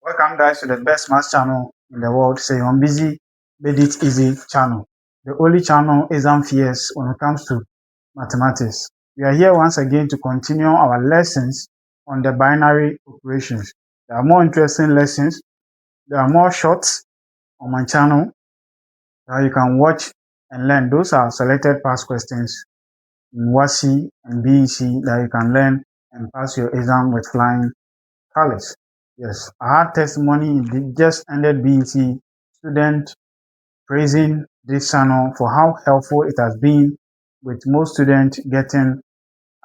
Welcome guys to the best math channel in the world. Say on busy, made it easy channel. The only channel exam fears when it comes to mathematics. We are here once again to continue our lessons on the binary operations. There are more interesting lessons. There are more shorts on my channel that you can watch and learn. Those are selected past questions in WASI and BEC that you can learn and pass your exam with flying colors. Yes, I had testimony. It just ended BEC student praising this channel for how helpful it has been with most students getting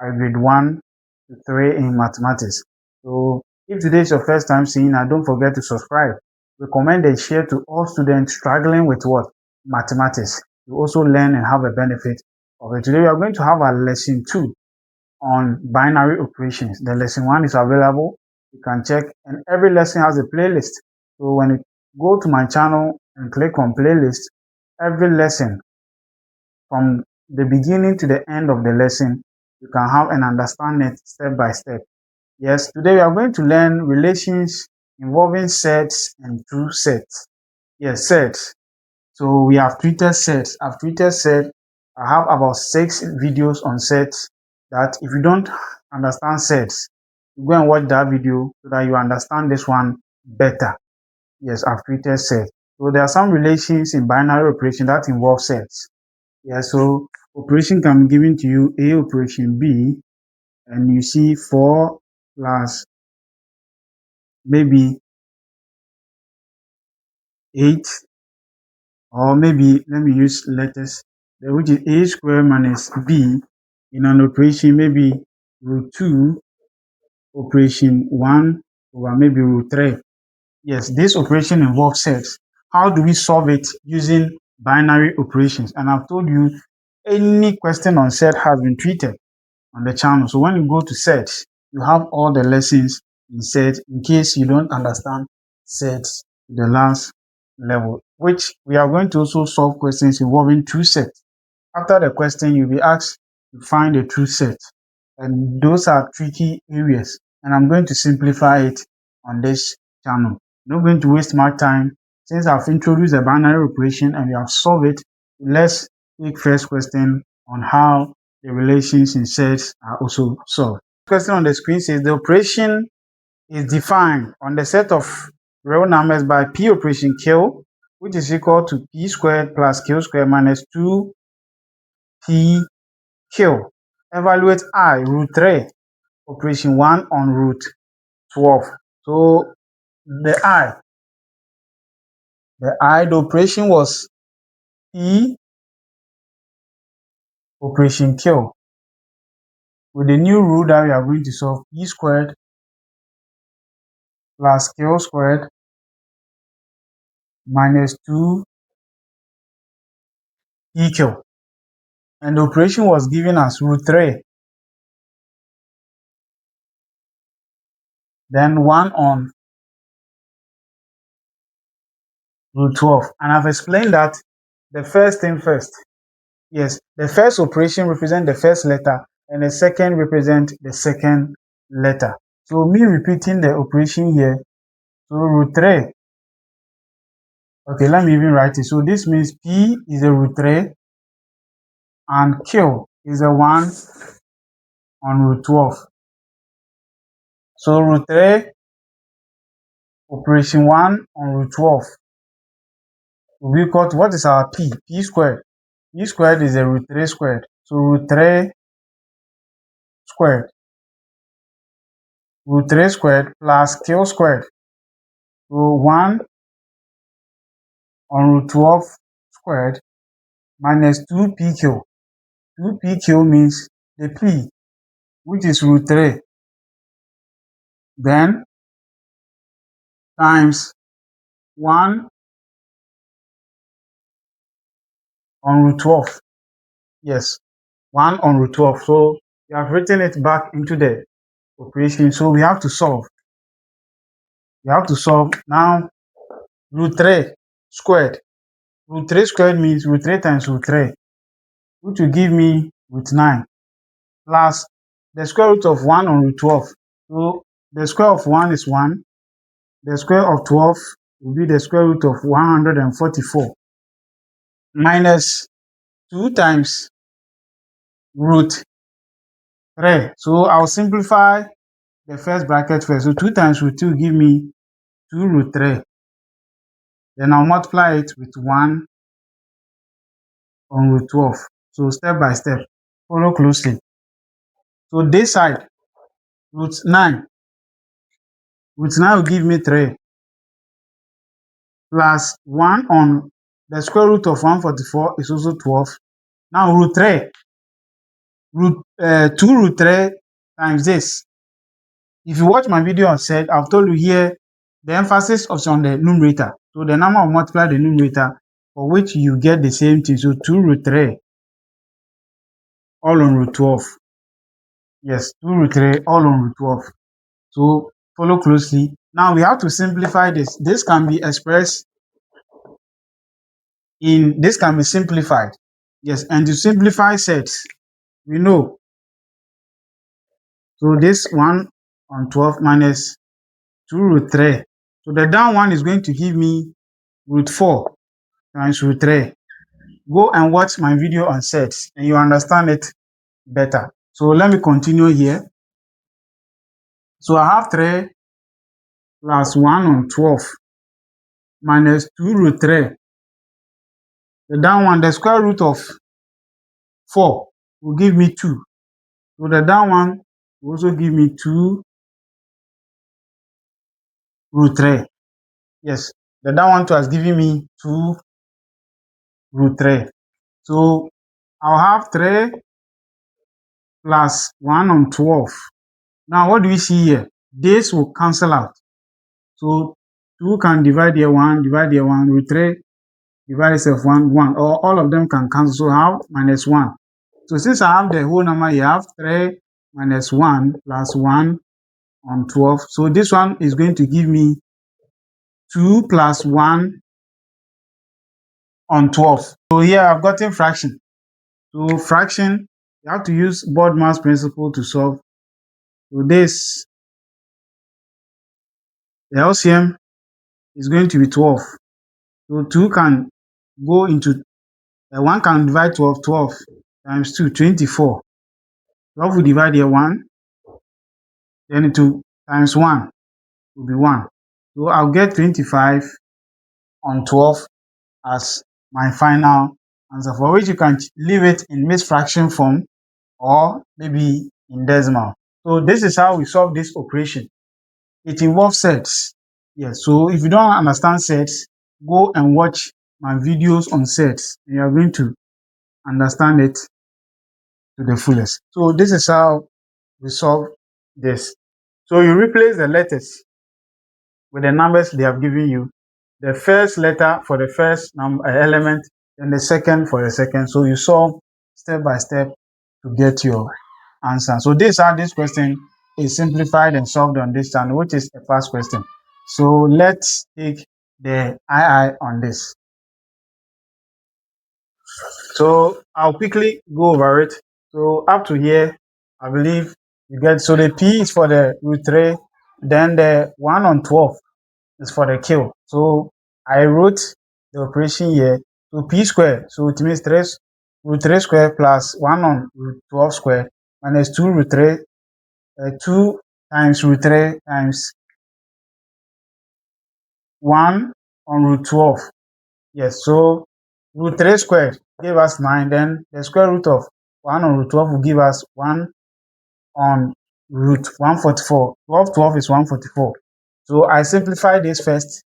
a grade 1 to 3 in mathematics. So if today is your first time seeing, don't forget to subscribe. Recommend and share to all students struggling with what? Mathematics. You also learn and have a benefit of it. Today we are going to have a lesson 2 on binary operations. The lesson 1 is available. You can check, and every lesson has a playlist. So when you go to my channel and click on playlist, every lesson from the beginning to the end of the lesson, you can have and understand it step by step. Yes, today we are going to learn relations involving sets and true sets. Yes, sets. So we have treated sets. I've treated sets. I have about 6 videos on sets that if you don't understand sets, you go and watch that video so that you understand this one better. Yes, I've treated sets. So there are some relations in binary operation that involve sets. Yeah, so operation can be given to you A operation B, and you see 4 plus maybe 8, or maybe let me use letters, which is A squared minus B in an operation, maybe root 2 operation 1 over maybe root 3. Yes, this operation involves sets. How do we solve it using binary operations? And I've told you any question on set has been treated on the channel. So when you go to sets, you have all the lessons in sets in case you don't understand sets to the last level, which we are going to also solve questions involving true sets. After the question, you'll be asked to find a true set. And those are tricky areas. And I'm going to simplify it on this channel. I'm not going to waste my time. Since I've introduced a binary operation and we have solved it, let's take first question on how the relations in sets are also solved. Question on the screen says the operation is defined on the set of real numbers by P operation Q, which is equal to P squared plus Q squared minus 2PQ. Evaluate I, root 3, operation 1 on root 12. So the operation was P operation Q. With the new rule that we are going to solve, P squared plus Q squared minus 2PQ. And the operation was given as root 3. Then 1 on root 12. And I've explained that the first thing first. Yes, the first operation represents the first letter and the second represents the second letter. So me repeating the operation here, so root 3. Okay, let me even write it. So this means P is a root 3 and Q is a 1 on root 12. So root 3 operation 1 on root 12 will be equal to, what is our P? P squared. P squared is a root 3 squared. So root 3 squared. Root 3 squared plus Q squared. So 1 on root 12 squared minus 2PQ. 2PQ means the P, which is root 3. Then times 1 on root 12. Yes, 1 on root 12. So we have written it back into the operation. So we have to solve. Now root 3 squared. Root 3 squared means root 3 times root 3, which will give me root 9, plus the square root of 1 on root 12. So the square of 1 is 1. the square of 12 will be the square root of 144 minus 2 times root 3. So I'll simplify the first bracket first. So 2 times root 2 give me 2 root 3. Then I'll multiply it with 1 on root 12. So step by step, follow closely. So this side, root 9. Root 9 will give me 3 plus 1 on the square root of 144 is also 12. Now root 3, 2 root 3 times this. If you watch my video on set, I've told you here the emphasis is on the numerator. So the number will multiply the numerator for which you get the same thing. So 2 root 3 all on root 12. Yes, 2 root 3 all on root 12. So follow closely. Now we have to simplify this. This can be expressed this can be simplified. Yes, and to simplify sets, we know. So this 1 on 12 minus 2 root 3. So the down one is going to give me root 4 times root 3. Go and watch my video on sets and you understand it better. So let me continue here. So I have 3 plus 1 on 12 minus 2 root 3. The down one, the square root of 4 will give me 2. So the down one will also give me 2 root 3. Yes, the down one too has given me 2 root 3. So I'll have 3 plus 1 on 12. Now what do we see here? This will cancel out. So 2 can divide here 1, divide here 1, root 3 divide itself 1, 1, or all of them can cancel. So I have minus 1. So since I have the whole number here, I have 3 minus 1 plus 1 on 12. So this one is going to give me 2 plus 1 on 12. So here I've gotten fraction. So fraction, you have to use BODMAS principle to solve. So this, the LCM is going to be 12. So 2 can go into, 1 can divide 12, 12 times 2, 24. 12 will divide here 1, then 2 times 1 will be 1. So I'll get 25 on 12 as my final answer, for which you can leave it in mixed fraction form or maybe in decimal. So this is how we solve this operation. It involves sets. Yes, so if you don't understand sets, go and watch my videos on sets. You are going to understand it to the fullest. So this is how we solve this. So you replace the letters with the numbers they have given you. The first letter for the first element, and the second for the second. So you solve step by step to get your answer. So this is how this question is simplified and solved on this channel, which is a fast question. So let's take the II on this. So I'll quickly go over it. So up to here, I believe you get, so the P is for the root 3, then the 1 on 12 is for the kill. So I wrote the operation here. So P squared, so it means root 3 squared plus 1 on root 12 squared minus 2 root 3, 2 times root 3 times 1 on root 12. Yes, so root 3 squared gave us 9, then the square root of 1 on root 12 will give us 1 on root 144. 12 is 144. So I simplify this first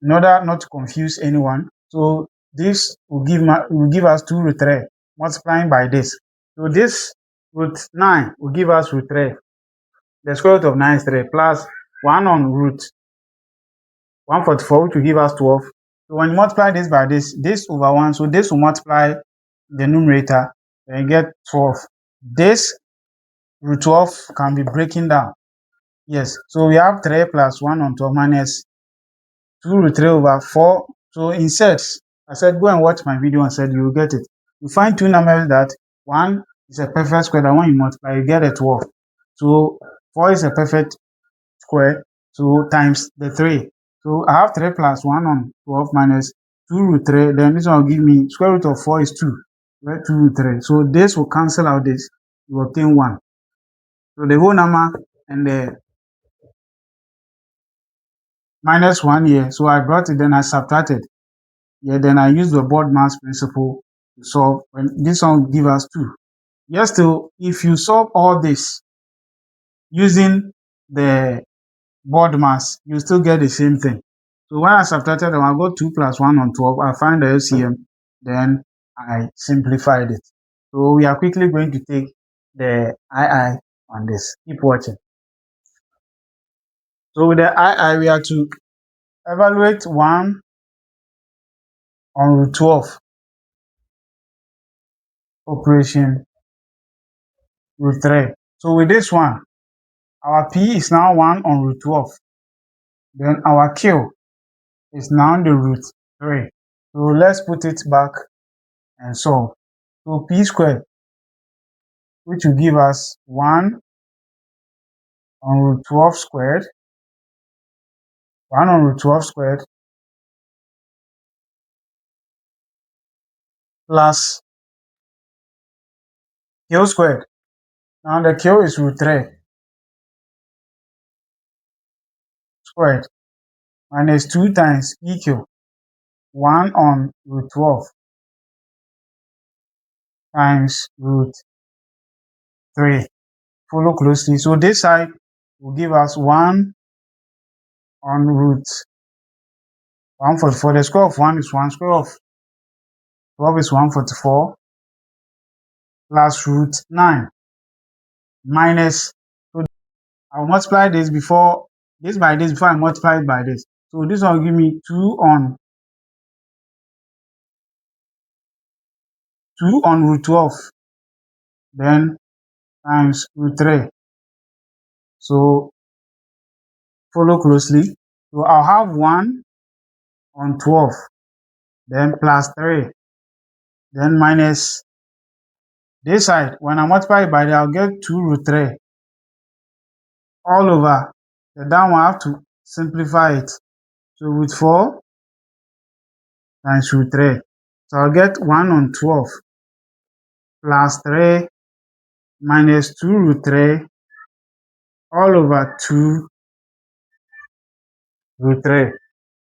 in order not to confuse anyone. So this will give us 2 root 3 multiplying by this. So this root 9 will give us root 3. The square root of 9 is 3 plus 1 on root 144, which will give us 12. So when you multiply this by this over 1, so this will multiply the numerator, and you get 12. This root 12 can be breaking down. Yes, so we have 3 plus 1 on 12 minus 2 root 3 over 4. So in sets, I said go and watch my video and said you will get it. You find two numbers that 1 is a perfect square, that when you multiply, you get a 12. So 4 is a perfect square, So times the 3. So I have 3 plus 1 on 12 minus 2 root 3. Then this one will give me square root of 4 is 2. Right? 2 root 3. So this will cancel out this. You obtain 1. So the whole number and the minus 1 here. So I brought it, then I subtracted. Yeah, then I used the board mass principle to solve. When this one will give us 2. Yes, still, if you solve all this using the board mass, you still get the same thing. So when I subtracted them, I got 2 plus 1 on 12. I find the LCM, then I simplified it. So we are quickly going to take the II on this. Keep watching. So with the II, we are to evaluate 1 on root 12 operation root 3. So with this one, our P is now 1 on root 12. Then our Q is now the root 3. So let's put it back and solve. So P squared, which will give us 1 on root 12 squared, 1 on root 12 squared, plus Q squared. Now the Q is root 3 squared minus 2 times PQ, 1 on root 12 times root 3. Follow closely. So this side will give us 1 on root 144. The square of 1 is 1. Square of 12 is 144 plus root 9 minus. So I'll multiply this before this by this before I multiply it by this. So this one will give me 2 on root 12, then times root 3. So follow closely. So I'll have 1 on 12, then plus 3, then minus this side. When I multiply it by that, I'll get 2 root 3 all over. The down one I have to simplify it. So root 4 times root 3. So I'll get 1 on 12 plus 3 minus 2 root 3 all over 2 root 3.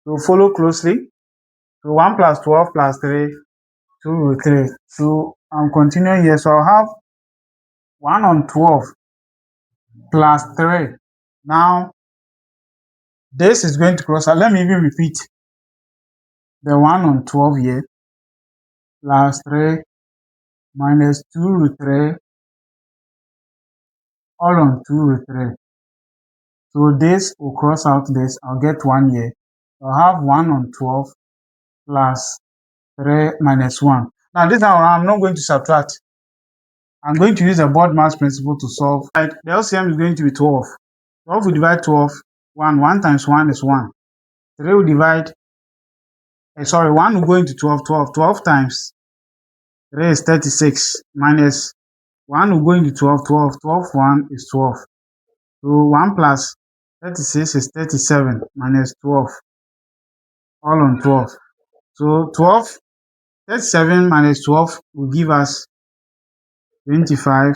So follow closely. So 1 plus 12 plus 3, 2 root 3. So I'm continuing here. So I'll have 1 on 12 plus 3. Now, this is going to cross out. Let me even repeat. The 1 on 12 here plus 3 minus 2 root 3 all on 2 root 3. So this will cross out this. I'll get 1 here. I'll have 1 on 12 plus 3 minus 1. Now this time around, I'm not going to subtract. I'm going to use the board mass principle to solve. The LCM is going to be 12. 12 will divide 12. 1 times 1 is 1. 3 will divide, 1 will go into 12. 12 times 3 is 36 minus 1 will go into 12. 1 is 12. So 1 plus 36 is 37 minus 12 all on 12. So 37 minus 12 will give us 25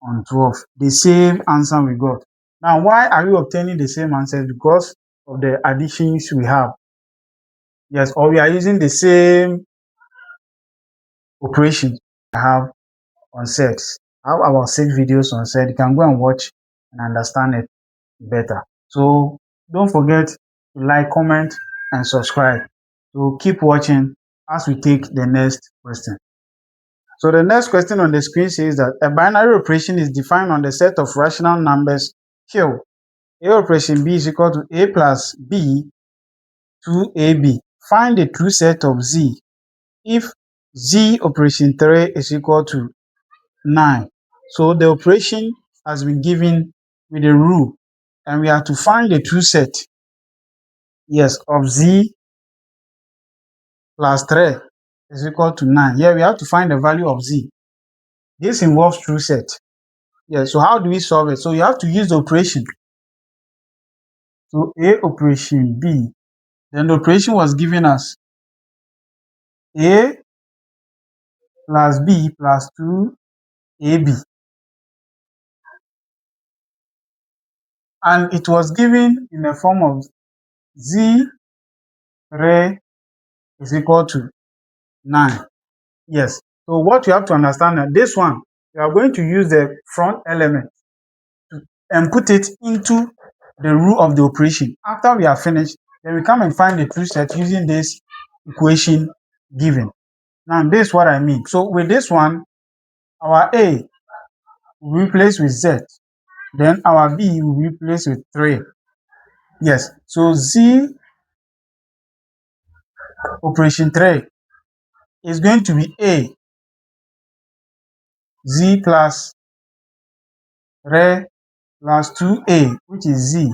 on 12. The same answer we got. Now, why are we obtaining the same answer? Because of the additions we have. Yes, or we are using the same operation I have on sets. I have about 6 videos on set. You can go and watch and understand it better. So don't forget to like, comment, and subscribe. So keep watching as we take the next question. So the next question on the screen says that a binary operation is defined on the set of rational numbers Q. A operation B is equal to A plus B to AB. Find the true set of Z if Z operation 3 is equal to 9. So the operation has been given with a rule, and we have to find the true set, yes, of Z plus 3 is equal to 9. Here we have to find the value of Z. This involves true set. Yes, so how do we solve it? So you have to use the operation. So A operation B. Then the operation was given as A plus B plus 2AB. And it was given in the form of Z re is equal to 9. Yes. So what you have to understand that this one, we are going to use the front element and put it into the rule of the operation. After we are finished, then we come and find the true set using this equation given. Now, this is what I mean. So with this one, our A will replace with Z. Then our B will replace with 3. Yes. So Z operation 3 is going to be A Z plus Re plus 2A, which is Z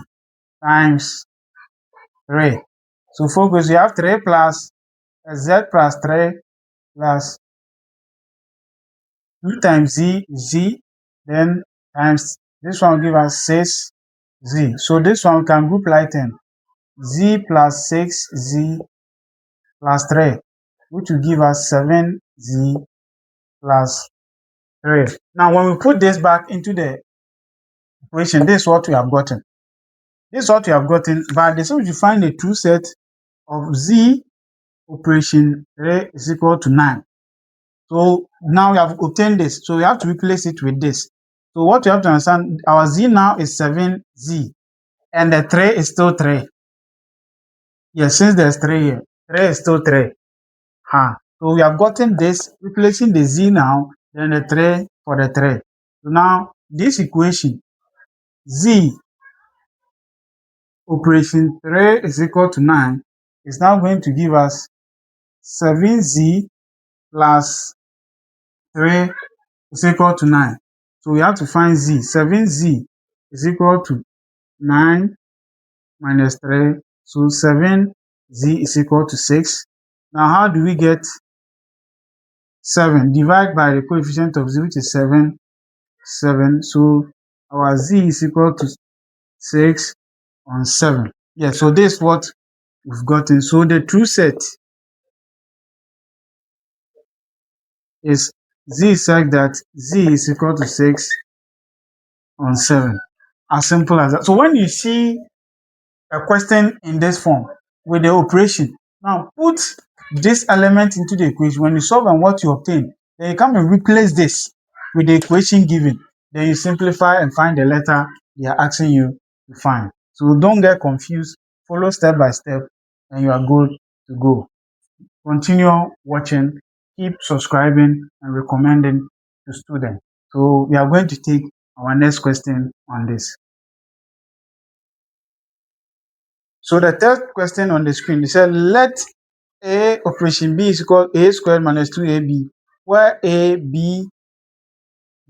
times 3. So focus, you have 3 plus Z plus 3 plus 2 times Z is Z, then times this one will give us 6Z. So this one we can group like 10. Z plus 6Z plus 3, which will give us 7Z plus 3. Now, when we put this back into the equation, this is what we have gotten. This is what we have gotten, but the same you find the true set of Z operation 3 is equal to 9. So now we have obtained this. So we have to replace it with this. So what you have to understand, our Z now is 7Z, and the 3 is still 3. Yes, since there's 3 here, 3 is still 3. So we have gotten this, replacing the Z now, then the 3 for the 3. So now this equation, Z operation 3 is equal to 9, is now going to give us 7Z plus 3 is equal to 9. So we have to find Z. 7Z is equal to 9 minus 3. So 7Z is equal to 6. Now how do we get 7? Divide by the coefficient of Z, which is 7. So our Z is equal to 6 on 7. Yeah, so this is what we've gotten. So the true set is Z is such that Z is equal to 6 on 7. As simple as that. So when you see a question in this form with the operation, now put this element into the equation. When you solve and what you obtain, then you come and replace this with the equation given. Then you simplify and find the letter they are asking you to find. So don't get confused. Follow step by step and you are good to go. Continue watching, keep subscribing and recommending to students. So we are going to take our next question on this. So the third question on the screen, it said let A operation B is equal to A squared minus 2AB, where A, B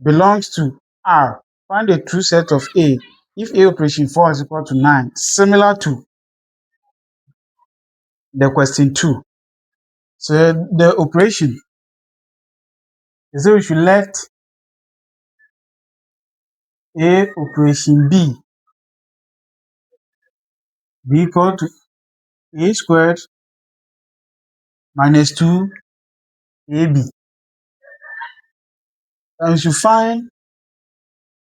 belongs to R. Find the true set of A if A operation 4 is equal to 9, similar to the question 2. So the operation is that we should let A operation B be equal to A squared minus 2AB. And we should find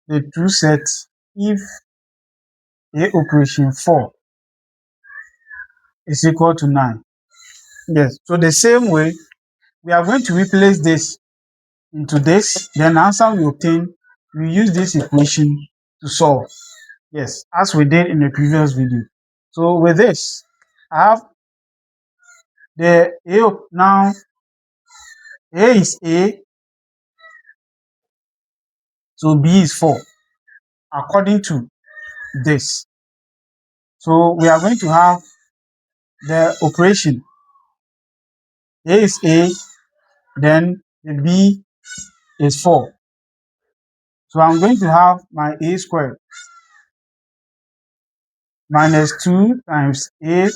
the true set if A operation 4 is equal to 9. Yes, so the same way, we are going to replace this into this, then the answer we obtain, we use this equation to solve. Yes, as we did in the previous video. So with this, I have the A, now A is A, so B is 4, according to this. So we are going to have the operation A is A, then the B is 4. So I'm going to have my A squared minus 2 times A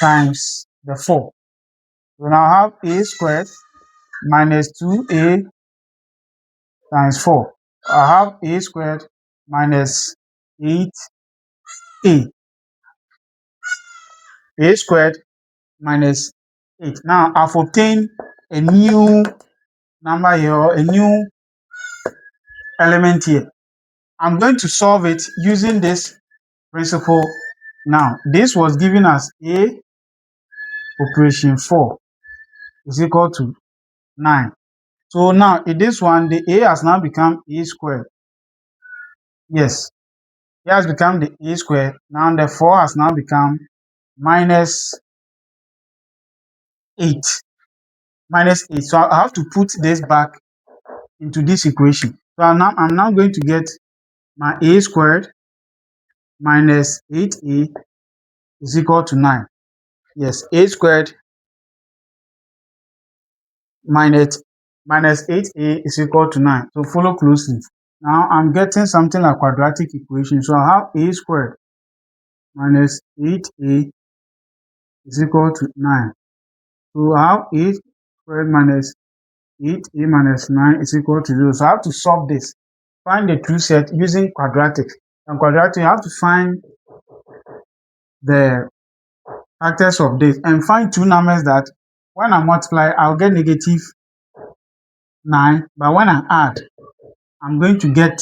times the 4. So now I have A squared minus 2A times 4. I have A squared minus 8a. A squared minus 8. Now I've obtained a new number here, or a new element here. I'm going to solve it using this principle. Now, this was given as a operation 4 is equal to 9. So now in this one, the a has now become a squared. Yes, it has become the a squared. Now the 4 has now become minus 8. Minus 8. So I have to put this back into this equation. So I'm now going to get my a squared minus 8a is equal to 9. Yes, a squared minus 8a is equal to 9. So follow closely. Now I'm getting something like quadratic equation. So I have a squared minus 8a is equal to 9. So I have a squared minus 8a minus 9 is equal to 0. So I have to solve this. Find the true set using quadratic. And quadratic, you have to find the factors of this and find two numbers that when I multiply, I'll get negative 9. But when I add, I'm going to get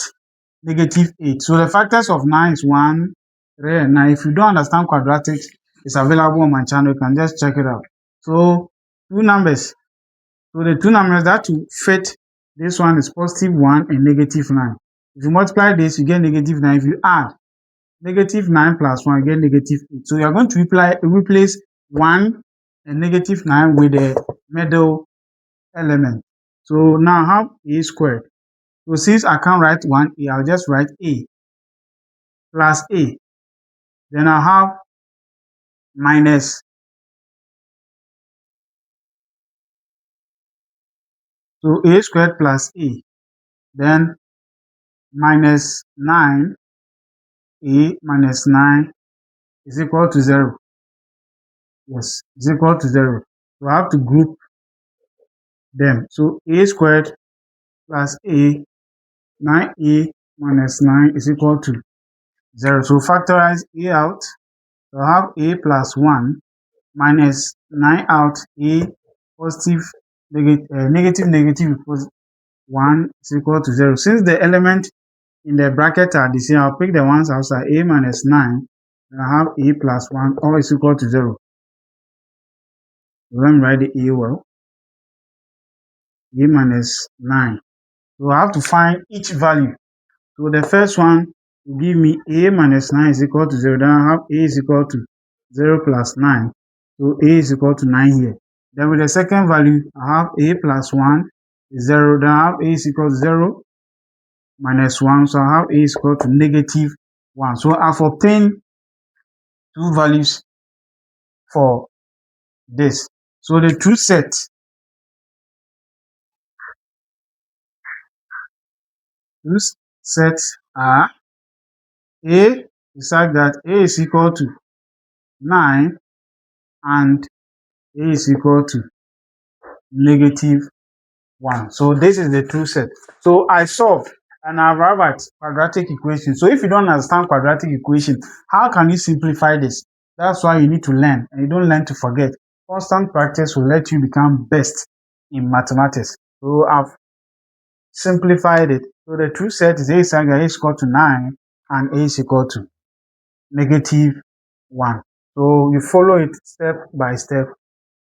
negative 8. So the factors of 9 is 1, 3, and 9. If you don't understand quadratics, it's available on my channel. You can just check it out. So two numbers. So the two numbers that will fit this one is positive 1 and negative 9. If you multiply this, you get negative 9. If you add negative 9 plus 1, you get negative 8. So you are going to replace 1 and negative 9 with the middle element. So now I have a squared. So since I can't write 1a, I'll just write a plus a. Then I have minus. So a squared plus a. Then minus 9a minus 9 is equal to 0. Yes, is equal to 0. So I have to group them. So a squared plus a, 9a minus 9 is equal to 0. So factorize a out. So I have a plus 1 minus 9 out, a positive, negative equals 1 is equal to 0. Since the element in the bracket are the same, I'll pick the ones outside. A minus 9, and I have a plus 1, all is equal to 0. Let me write the a well. A minus 9. So I have to find each value. So the first one will give me a minus 9 is equal to 0. Then I have a is equal to 0 plus 9. So a is equal to 9 here. Then with the second value, I have a plus 1 is 0. Then I have a is equal to 0 minus 1. So I have a is equal to negative 1. So I've obtained two values for this. So the true sets are a is such that a is equal to 9 and a is equal to negative 1. So this is the true set. So I solved and I arrived at quadratic equation. So if you don't understand quadratic equation, how can you simplify this? That's why you need to learn, and you don't learn to forget. Constant practice will let you become best in mathematics. So I've simplified it. So the true set is a is equal to 9 and a is equal to negative 1. So you follow it step by step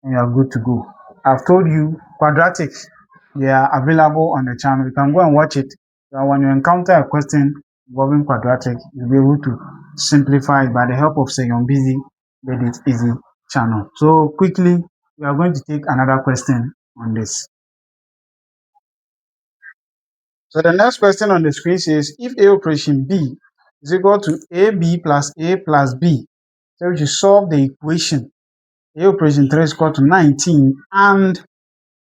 and you are good to go. I've told you quadratics, they are available on the channel. You can go and watch it. So when you encounter a question involving quadratic, you'll be able to simplify it by the help of Seyon Busy Made It Easy channel. So quickly, we are going to take another question on this. So the next question on the screen says, if A operation B is equal to AB plus A plus B, so we should solve the equation A operation 3 is equal to 19 and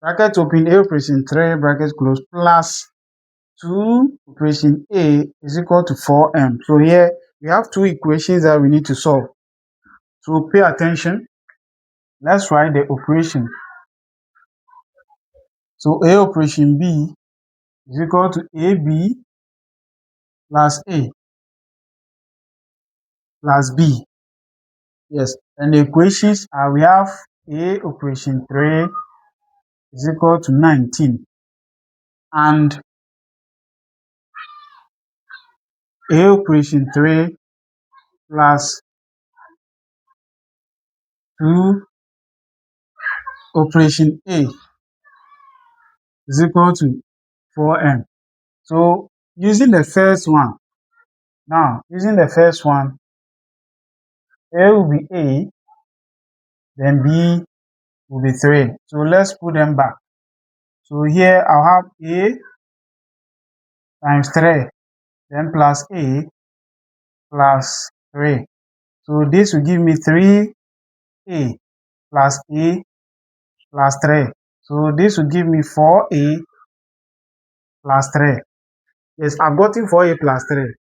bracket open A operation 3 bracket close plus 2 operation A is equal to 4m. So here we have two equations that we need to solve. So pay attention. Let's write the operation. So A operation B is equal to AB plus A plus B. Yes, and the equations are, we have A operation 3 is equal to 19, and A operation 3 plus 2 operation A is equal to 4m. So using the first one, A will be A, then B will be 3. So let's put them back. So here I'll have A times 3, then plus A plus 3. So this will give me 3A plus A plus 3. So this will give me 4A plus 3. Yes, I've gotten 4A plus 3.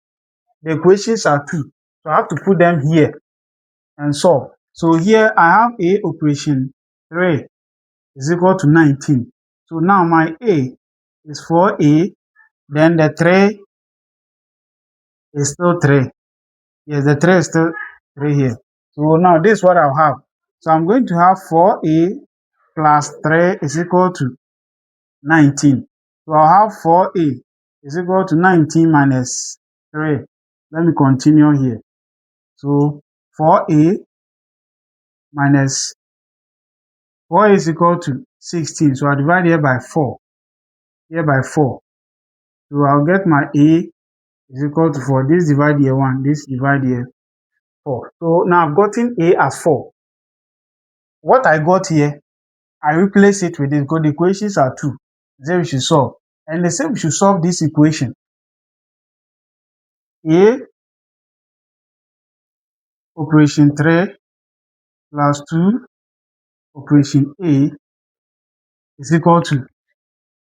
The equations are 2. So I have to put them here and solve. So here I have A operation 3 is equal to 19. So now my A is 4A, then the 3 is still 3. Yes, the 3 is still 3 here. So now this is what I'll have. So I'm going to have 4A plus 3 is equal to 19. So I'll have 4A is equal to 19 minus 3. Let me continue here. So 4A minus 4 is equal to 16. So I divide here by 4. Here by 4. So I'll get my A is equal to 4. This divide here 1. This divide here 4. So now I've gotten A as 4. What I got here, I replace it with this because the equations are 2. Then we should solve. And the same we should solve this equation. A operation 3 plus 2 operation A is equal to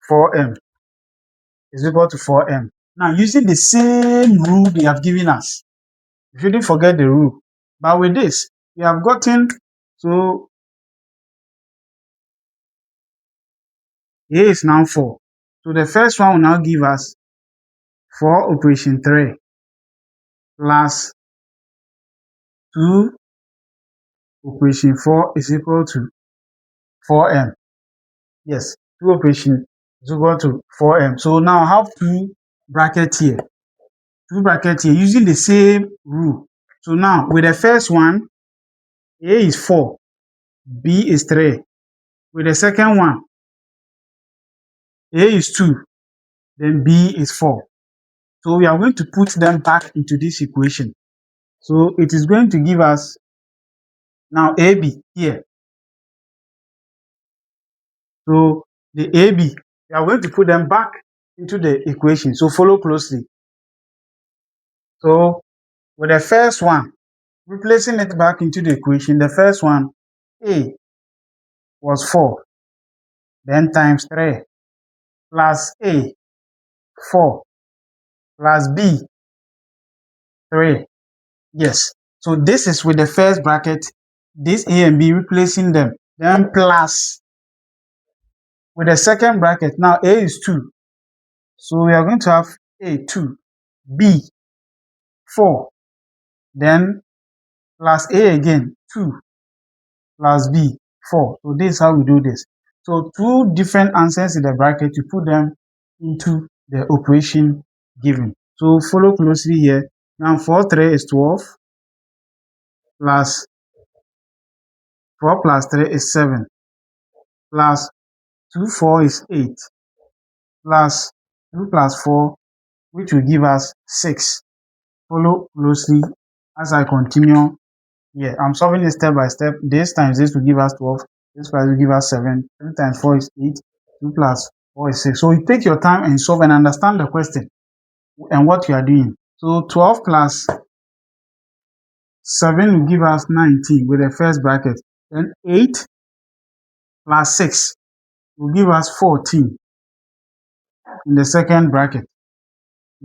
4m. Is equal to 4m. Now using the same rule they have given us. You shouldn't forget the rule. But with this, we have gotten, so A is now 4. So the first one will now give us 4 operation 3 plus 2 operation 4 is equal to 4m. Yes, 2 operation is equal to 4m. So now I have 2 brackets here. 2 brackets here using the same rule. So now with the first one, A is 4, B is 3. With the second one, A is 2, then B is 4. So we are going to put them back into this equation. So it is going to give us now AB here. So the AB, we are going to put them back into the equation. So follow closely. So with the first one, replacing it back into the equation, the first one, A was 4, then times 3, plus A, 4, plus B, 3. Yes. So this is with the first bracket, this A and B, replacing them. Then plus with the second bracket, now A is 2. So we are going to have A 2, B 4, then plus A again 2, plus B 4. So this is how we do this. So 2 different answers in the bracket, you put them into the operation given. So follow closely here. Now 4 3 is 12, plus 4 plus 3 is 7, plus 2 4 is 8, plus 2 plus 4, which will give us 6. Follow closely as I continue. Yeah, I'm solving it step by step. This times this will give us 12. This plus will give us 7. 3 times 4 is 8. 2 plus 4 is 6. So you take your time and solve and understand the question and what you are doing. So 12 plus 7 will give us 19 with the first bracket. Then 8 plus 6 will give us 14 in the second bracket.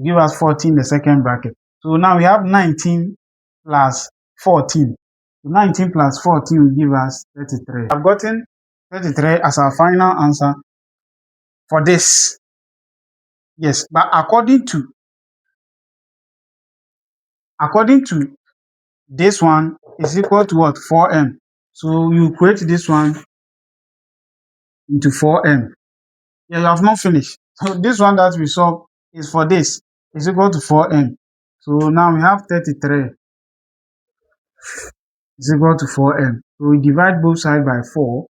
Give us 14 in the second bracket. So now we have 19 plus 14. So 19 plus 14 will give us 33. I've gotten 33 as our final answer for this. Yes, but according to According to this one is equal to what? 4m. So you create this one into 4m. Yeah, you have not finished. So this one that we solve is for this is equal to 4m. So now we have 33 is equal to 4m. So we divide both sides by 4,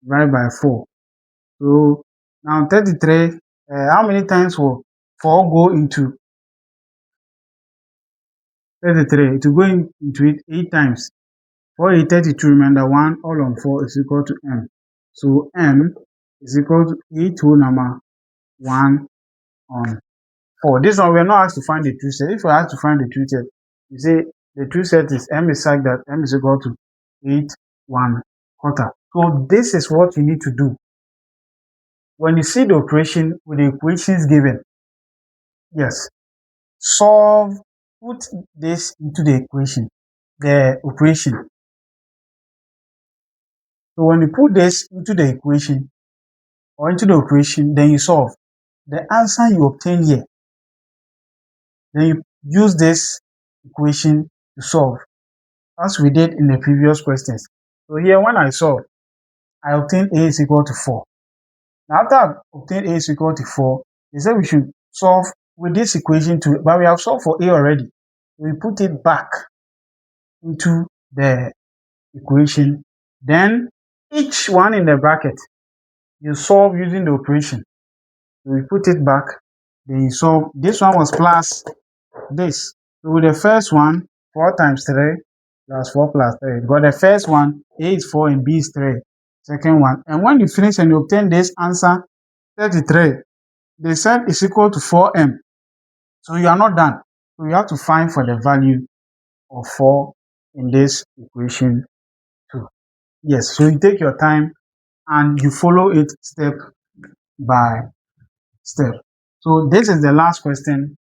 divide by 4. So now 33, how many times will 4 go into 33? It will go into it 8 times. 4 is 32, remember 1 all on 4 is equal to m. So m is equal to 8 whole number 1 on 4. This one we are not asked to find the true set. If we are asked to find the true set, you say the true set is m is such that m is equal to 8 1 quarter. So this is what you need to do. When you see the operation with the equations given, yes, solve, put this into the equation, the operation. So when you put this into the equation or into the operation, then you solve. The answer you obtain here, then you use this equation to solve, as we did in the previous questions. So here when I solve, I obtain a is equal to 4. Now after I obtain a is equal to 4, they said we should solve with this equation too, but we have solved for a already. We put it back into the equation. Then each one in the bracket, you solve using the operation. So we put it back, then you solve. This one was plus this. So with the first one, 4 times 3 plus 4 plus 3. Got the first one, A is 4 and B is 3. Second one. And when you finish and you obtain this answer, 33, the set is equal to 4m. So you are not done. So you have to find for the value of 4 in this equation too. Yes, so you take your time and you follow it step by step. So this is the last question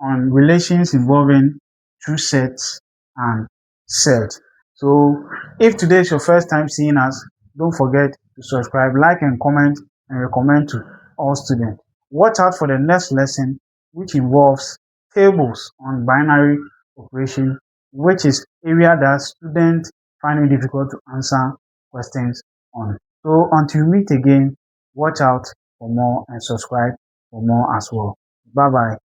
on relations involving true sets and sets. So if today is your first time seeing us, don't forget to subscribe, like and comment and recommend to all students. Watch out for the next lesson, which involves tables on binary operation, which is area that students find it difficult to answer questions on. So until we meet again, watch out for more and subscribe for more as well. Bye bye.